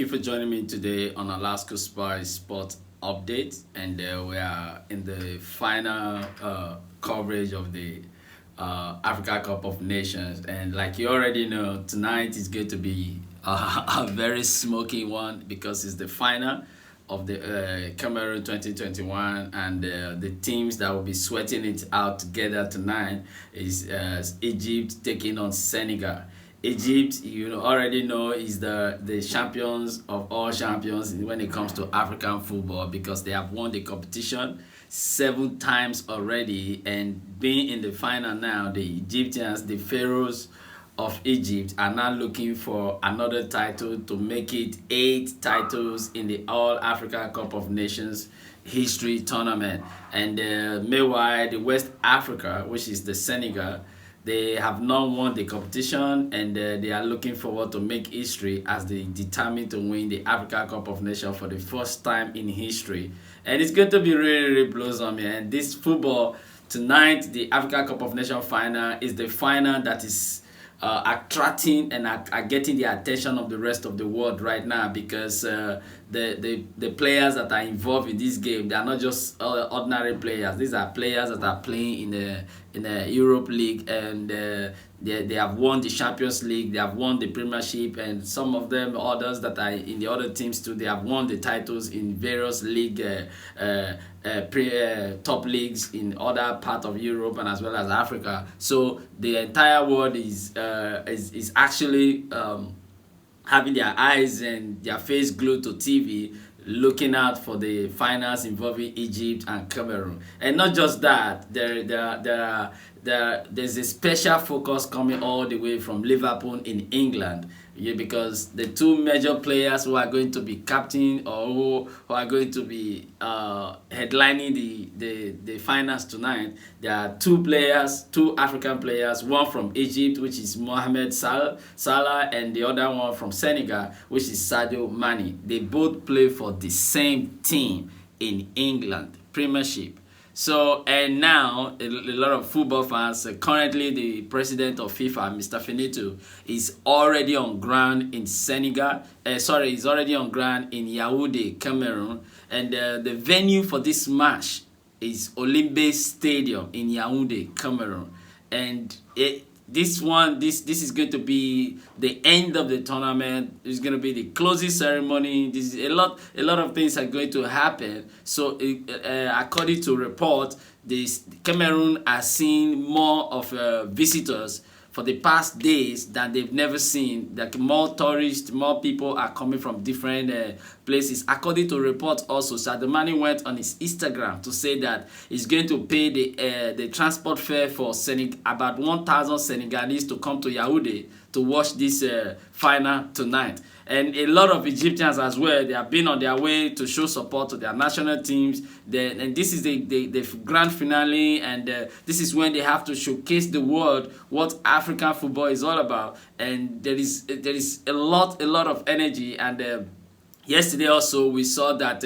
you for joining me today on Alaska Spy Sport Update. And we are in the final coverage of the Africa Cup of Nations. And like you already know, tonight is going to be a very smoky one because it's the final of the Cameroon 2021, and the teams that will be sweating it out together tonight is Egypt taking on Senegal. Egypt, already know, is the champions of all champions when it comes to African football because they have won the competition 7 times already, and being in the final now, the Egyptians, the pharaohs of Egypt, are now looking for another title to make it 8 titles in the All Africa Cup of Nations history tournament. And meanwhile, the West Africa, which is the Senegal, they have not won the competition, and they are looking forward to make history as they determine to win the Africa Cup of Nations for the first time in history. And it's going to be really, really blossom. And this football tonight, the Africa Cup of Nations final, is the final that is attracting and are getting the attention of the rest of the world right now, because the players that are involved in this game, they are not just ordinary players. These are players that are playing in the Europe League, and they have won the Champions League, they have won the Premiership, and some of them, others that are in the other teams too, they have won the titles in various league top leagues in other parts of Europe and as well as Africa. So the entire world is actually having their eyes and their face glued to TV, looking out for the finals involving Egypt and Cameroon. And not just that, there's a special focus coming all the way from Liverpool in England. Yeah, because the 2 major players who are going to be captain, or who are going to be headlining the finals tonight, there are 2 African players, one from Egypt, which is Mohamed Salah, and the other one from Senegal, which is Sadio Mane. They both play for the same team in England, Premiership. So, and now a lot of football fans, currently the president of FIFA, Mr. Finito, is already on ground in Senegal. He's already on ground in Yaoundé, Cameroon. And the venue for this match is Olembe Stadium in Yaoundé, Cameroon. And this is going to be the end of the tournament. It's going to be the closing ceremony. This is a lot of things are going to happen. So according to report, Cameroon are seeing more of visitors for the past days than they've never seen. Like more tourists, more people are coming from different places. According to reports also, Sadio Mane went on his Instagram to say that he's going to pay the transport fare for about 1,000 Senegalese to come to Yaoundé to watch this final tonight. And a lot of Egyptians as well, they have been on their way to show support to their national teams. And this is the grand finale, and this is when they have to showcase the world what African football is all about. And there is a lot of energy. And yesterday also, we saw that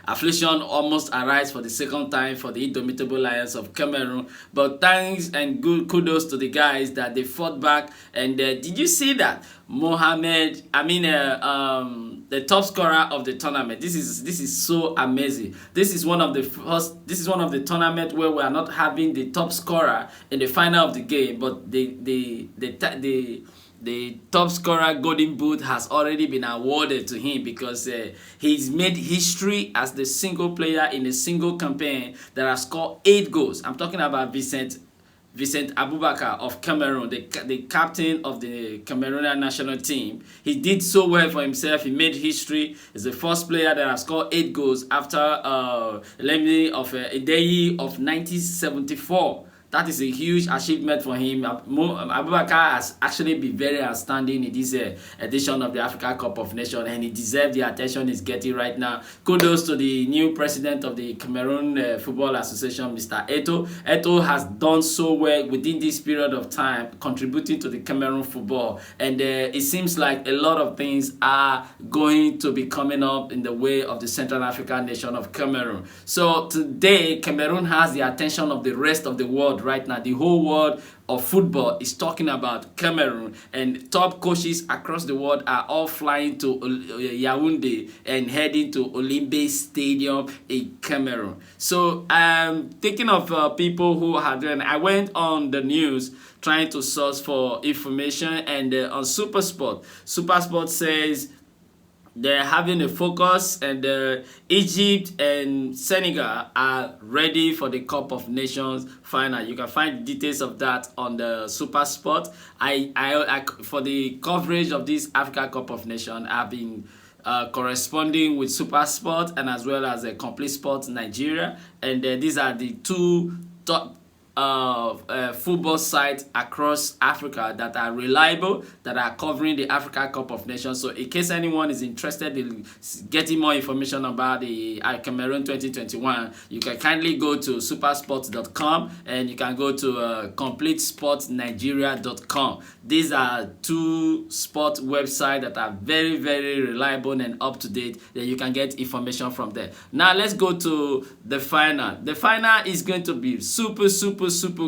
affliction almost arise for the second time for the indomitable Lions of Cameroon. But thanks and good kudos to the guys that they fought back. And did you see that the top scorer of the tournament? This is so amazing. This is one of the tournament where we are not having the top scorer in the final of the game, but the top scorer golden boot has already been awarded to him, because he's made history as the single player in a single campaign that has scored 8 goals. I'm talking about Vincent Aboubakar of Cameroon, the captain of the Cameroonian national team. He did so well for himself. He made history. He's the first player that has scored 8 goals after Olembe of Ideyi of 1974. That is a huge achievement for him. Aboubakar has actually been very outstanding in this edition of the Africa Cup of Nations, and he deserves the attention he's getting right now. Kudos to the new president of the Cameroon Football Association, Mr. Eto'o. Eto'o has done so well within this period of time, contributing to the Cameroon football. And it seems like a lot of things are going to be coming up in the way of the Central African nation of Cameroon. So today, Cameroon has the attention of the rest of the world right now. The whole world of football is talking about Cameroon, and top coaches across the world are all flying to Yaoundé and heading to Olembe Stadium in Cameroon. So thinking of people who had done, I went on the news trying to source for information, and on Supersport says they're having a focus, and Egypt and Senegal are ready for the Cup of Nations final. You can find details of that on the Supersport. I for the coverage of this Africa Cup of Nations, I've been corresponding with Supersport and as well as Complete Sports Nigeria, and these are the two top football sites across Africa that are reliable, that are covering the Africa Cup of Nations. So in case anyone is interested in getting more information about the Cameroon 2021, you can kindly go to supersports.com, and you can go to completesportsnigeria.com. These are two sport websites that are very, very reliable and up to date, that you can get information from there. Now let's go to the final. The final is going to be super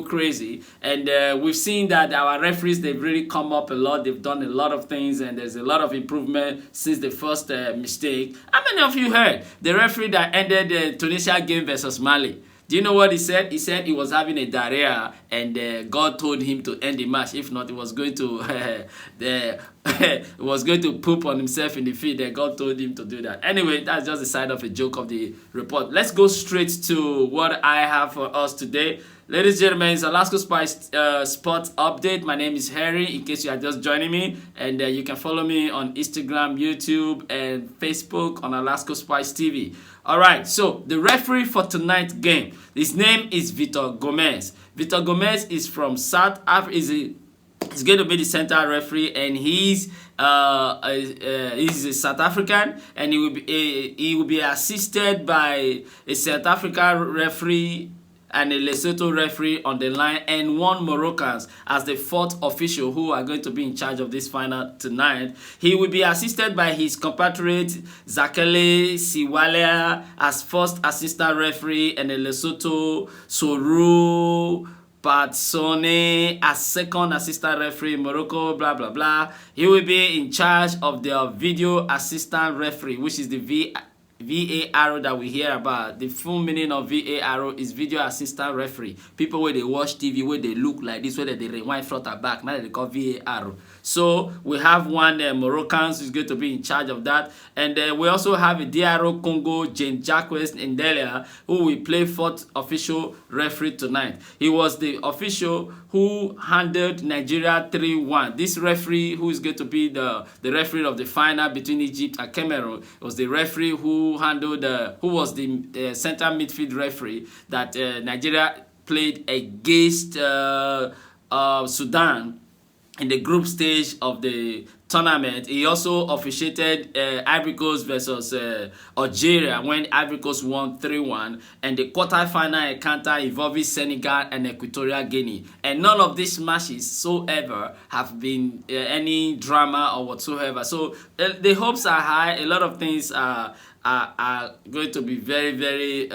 crazy, and we've seen that our referees, they've really come up a lot. They've done a lot of things, and there's a lot of improvement since the first mistake. How many of you heard the referee that ended the Tunisia game versus Mali? Do you know what he said? He said he was having a diarrhea, and God told him to end the match. If not, he was going to he was going to poop on himself in the field. And God told him to do that. Anyway, that's just the side of a joke of the report. Let's go straight to what I have for us today. Ladies and gentlemen, it's Alaska Spice Sports Update. My name is Harry, in case you are just joining me. And you can follow me on Instagram, YouTube, and Facebook on Alaska Spice TV. All right, so the referee for tonight's game, his name is Victor Gomez. Victor Gomez is from South Africa. He's going to be the center referee, and he's a South African, and he will be assisted by a South African referee and a Lesotho referee on the line, and one Moroccans as the fourth official who are going to be in charge of this final tonight. He will be assisted by his compatriot Zakele Siwalea as first assistant referee, and a Lesotho Soru Patsone as second assistant referee. Morocco, blah blah blah. He will be in charge of the video assistant referee, which is the VAR that we hear about. The full meaning of VAR is video assistant referee. People where they watch TV, where they look like this, where they rewind front and back, now they call VAR. So we have one Moroccans who's going to be in charge of that, and we also have a DRO Congo, Jane Jacques Ndelia, who will play fourth official referee tonight. He was the official who handled Nigeria 3-1. This referee, who is going to be the referee of the final between Egypt and Cameroon, was the referee who was the center midfield referee that Nigeria played against Sudan in the group stage of the tournament. He also officiated Ivory Coast versus Algeria when Ivory Coast won 3-1, and the quarter-final encounter involving Senegal and Equatorial Guinea. And none of these matches so ever have been any drama or whatsoever. So the hopes are high. A lot of things are going to be very, very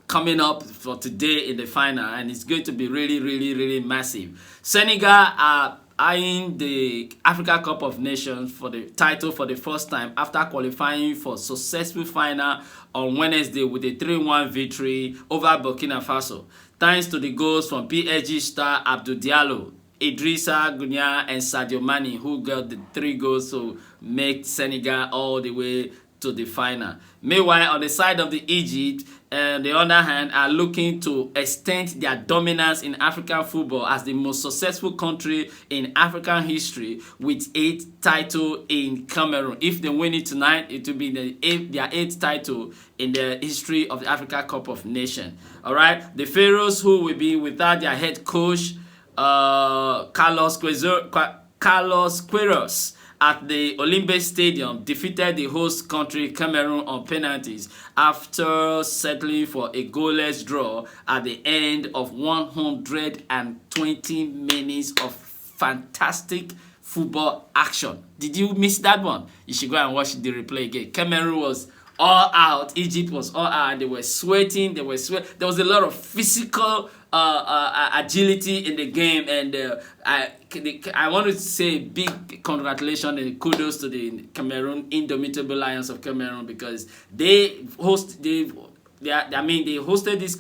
coming up for today in the final, and it's going to be really, really, really massive. Senegal are eyeing the Africa Cup of Nations for the title for the first time after qualifying for successful final on Wednesday with a 3-1 victory over Burkina Faso, thanks to the goals from PSG star Abdou Diallo, Idrissa Gunya, and Sadio Mane, who got the 3 goals to make Senegal all the way to the final. Meanwhile, on the side of the Egypt, on the other hand, are looking to extend their dominance in African football as the most successful country in African history with 8 titles in Cameroon. If they win it tonight, it will be their 8th title in the history of the Africa Cup of Nations. All right, the Pharaohs, who will be without their head coach Carlos Queiroz at the Olembe Stadium, defeated the host country Cameroon on penalties after settling for a goalless draw at the end of 120 minutes of fantastic football action. Did you miss that one? You should go and watch the replay again. Cameroon was all out. Egypt was all out, and they were sweating. They were There was a lot of physical agility in the game, and I want to say big congratulations and kudos to the Cameroon Indomitable Lions of Cameroon, because they they hosted this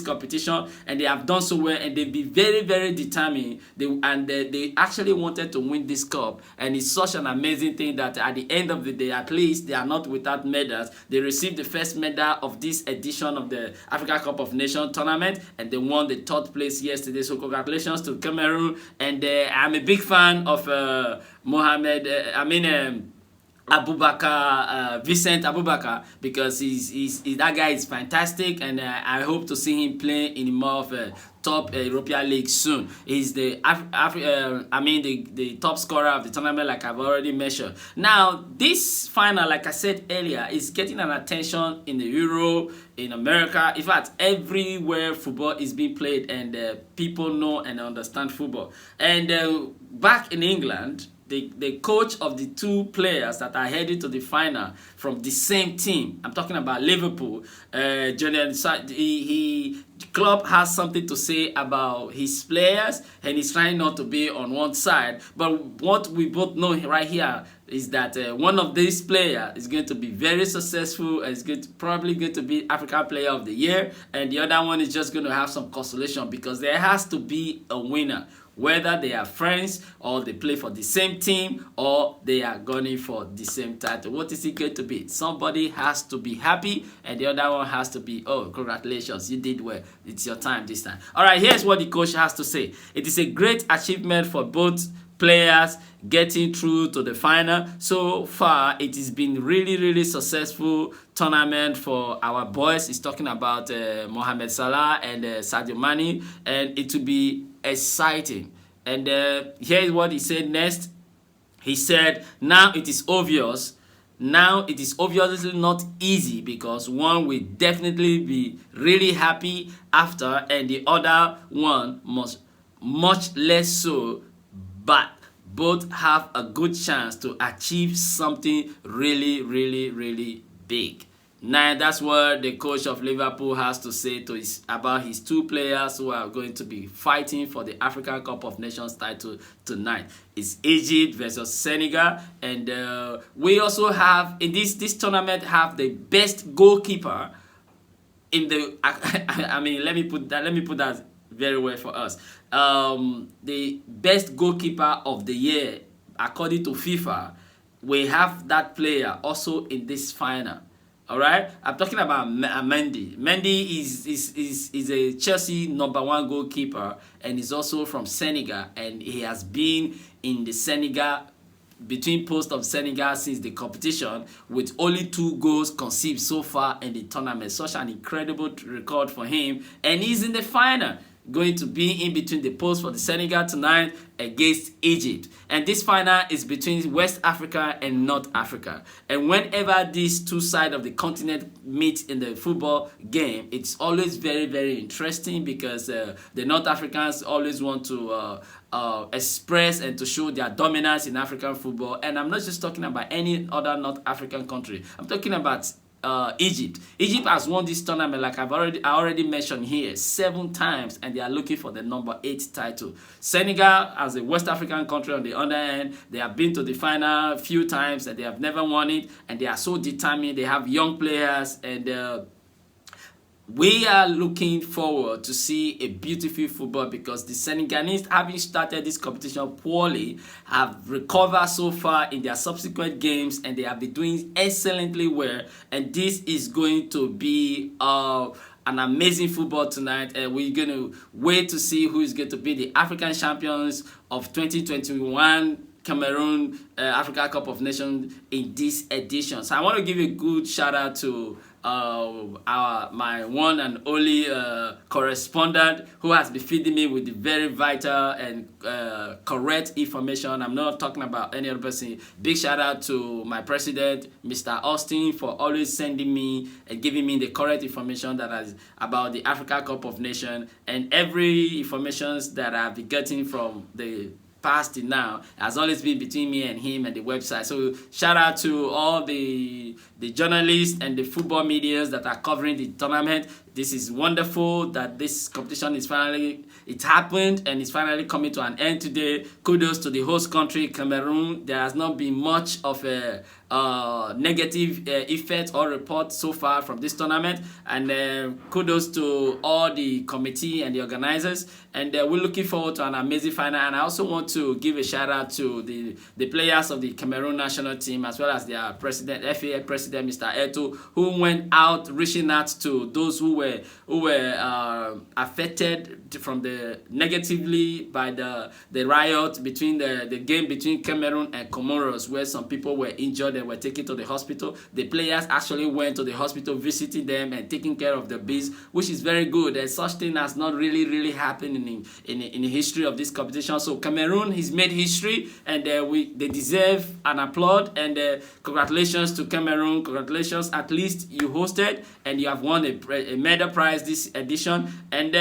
competition, and they have done so well, and they've been very, very determined. They actually wanted to win this cup, and it's such an amazing thing that at the end of the day, at least they are not without medals. They received the first medal of this edition of the Africa Cup of Nations tournament, and they won the third place yesterday. So congratulations to Cameroon, and I'm a big fan of Mohamed. Vincent Abubakar, because that guy is fantastic, and I hope to see him play in more of a top European league soon. He's the the top scorer of the tournament, like I've already mentioned. Now this final, like I said earlier, is getting an attention in the Euro, in America. In fact, everywhere football is being played, and people know and understand football. And back in England, the coach of the two players that are heading to the final from the same team, I'm talking about Liverpool, Julian, the club has something to say about his players, and he's trying not to be on one side. But what we both know right here is that one of these players is going to be very successful, and is probably going to be African Player of the Year, and the other one is just going to have some consolation, because there has to be a winner, whether they are friends, or they play for the same team, or they are gunning for the same title. What is it going to be? Somebody has to be happy, and the other one has to be, oh, congratulations, you did well. It's your time this time. All right, here's what the coach has to say. It is a great achievement for both players getting through to the final. So far, it has been really, really successful tournament for our boys. He's talking about Mohamed Salah and Sadio Mane, and it will be exciting. And here's what he said next. He said, now it is obvious. Now it is obviously not easy, because one will definitely be really happy after, and the other one much less so, but both have a good chance to achieve something really, really, really big. Now that's what the coach of Liverpool has to say about his two players who are going to be fighting for the African Cup of Nations title tonight. It's Egypt versus Senegal, and we also have in this tournament have the best goalkeeper in the. I mean, let me put that very well for us. The best goalkeeper of the year, according to FIFA, we have that player also in this final. All right, I'm talking about Mendy. Mendy is a Chelsea #1 goalkeeper, and is also from Senegal, and he has been in the Senegal, between post of Senegal since the competition, with only 2 goals conceived so far in the tournament. Such an incredible record for him, and he's in the final, going to be in between the post for the Senegal tonight against Egypt. And this final is between West Africa and North Africa. And whenever these two sides of the continent meet in the football game, it's always very, very interesting, because the North Africans always want to express and to show their dominance in African football. And I'm not just talking about any other North African country. I'm talking about Egypt. Egypt has won this tournament, like I already mentioned here, 7 times, and they are looking for the #8 title. Senegal, as a West African country on the other hand, they have been to the final a few times, and they have never won it, and they are so determined. They have young players, and we are looking forward to see a beautiful football, because the Senegalese, having started this competition poorly, have recovered so far in their subsequent games, and they have been doing excellently well. And this is going to be an amazing football tonight, and we're going to wait to see who is going to be the African champions of 2021 Cameroon Africa Cup of Nations in this edition. So I want to give a good shout out to my one and only correspondent, who has been feeding me with the very vital and correct information. I'm not talking about any other person. Big shout out to my president, Mr. Austin, for always sending me and giving me the correct information that is about the Africa Cup of Nations, and every information that I've been getting from the past till now has always been between me and him and the website. So shout out to all the journalists and the football medias that are covering the tournament. This is wonderful that this competition is finally, it happened and it's finally coming to an end today. Kudos to the host country, Cameroon. There has not been much of a negative effect or report so far from this tournament, and kudos to all the committee and the organizers, and we're looking forward to an amazing final. And I also want to give a shout out to the players of the Cameroon national team, as well as their president, FA president, Mr. Eto, who went out reaching out to those who were affected from the negatively by the riot between the game between Cameroon and Comoros, where some people were injured and were taken to the hospital. The players actually went to the hospital, visiting them and taking care of the bees, which is very good. And such thing has not really happened in the history of this competition. So Cameroon has made history, and they deserve an applaud. And congratulations to Cameroon. Congratulations, at least you hosted and you have won a medal prize this edition. And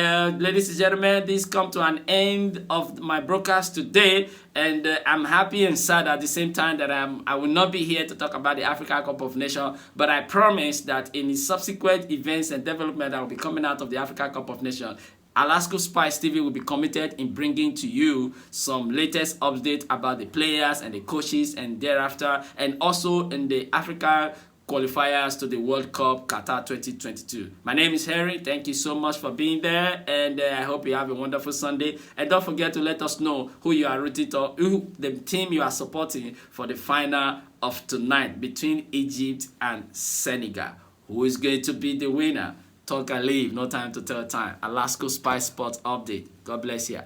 ladies and gentlemen, this comes to an end of my broadcast today. And I'm happy and sad at the same time that I will not be here to talk about the Africa Cup of Nations, but I promise that in the subsequent events and development that will be coming out of the Africa Cup of Nations, Alaska Spice TV will be committed in bringing to you some latest updates about the players and the coaches, and thereafter, and also in the Africa qualifiers to the World Cup Qatar 2022. My name is Harry. Thank you so much for being there, and I hope you have a wonderful Sunday. And don't forget to let us know who you are rooting to, who the team you are supporting for the final of tonight between Egypt and Senegal. Who is going to be the winner? Talk and leave. No time to tell time. Alaska Spice Sports Update. God bless you.